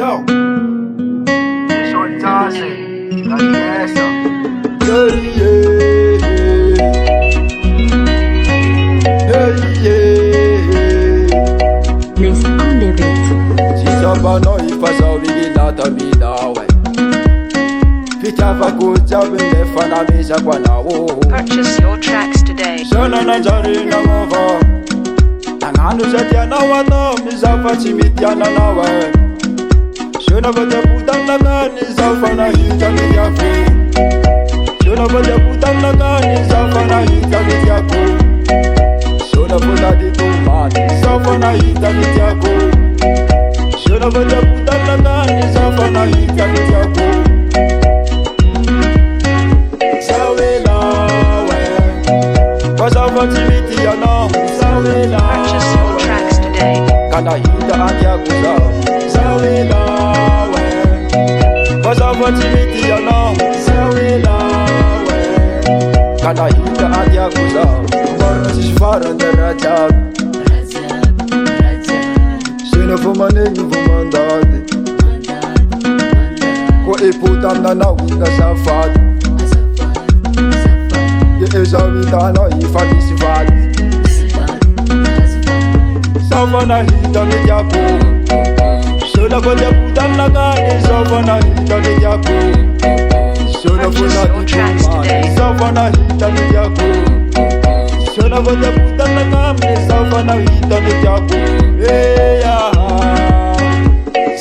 yo. Soy Tase, la pieza. Yeah, yeah. Yeah, yeah. Les Underbeats. Si sabano ipasa ubiginata minawe Fitava kujabu nefanamisha kwa nawo Purchase your tracks today. Sana nanjari na ngova Nanganu zetiana wano mizafa chimitiana nawe Shona vode putana gani zafa na hita miyaku Shona vode putana gani zafa na hita miyaku Shona vode ditumani zafa na hita miyaku Shona vode putana gani zafa na hita miyaku Purchase your tracks today. Kana hita atyakuza Sawela we Basava chimiti yana Sawela we Kana hita atyakuza Barna shifara na rajab Sina fumane nyufumandade Ko iputam na nawinda safad Ye ezawitana ifadisi fadi Savana hita ni japo Soda vode putana gani Savana hita ni japo Soda vode ditumani Savana hita ni japo Soda vode putana gani Savana hita ni japo Eya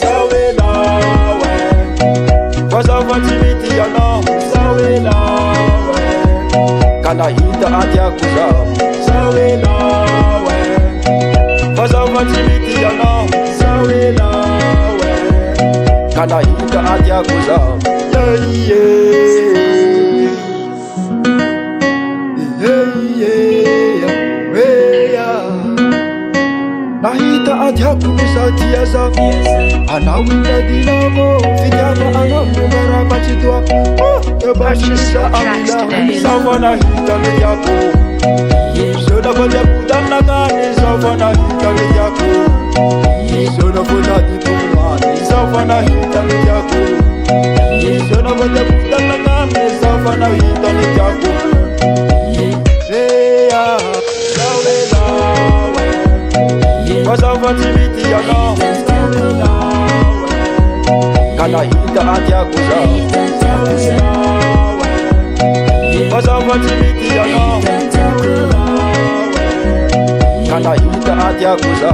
Sawela we Vasava chimiti yana Sawela we Kana hita atyakuza Sawela we Basava chimiti yana Sawela we Kana hita atyakuza Nahita atyakuza tiaza Anawinda dinamo Fijana anamumera bachitwa Ebashisa amila Savana hita miyako Soda vode putana gani Savana hita miyako Soda vode ditumani Savana hita miyako Soda vode putana gani Savana hita miyako Seya Sawela we Basava chimiti yana Sawela we Kana hita atyakuza Sawela we Basava chimiti yana Kana hita atyakuza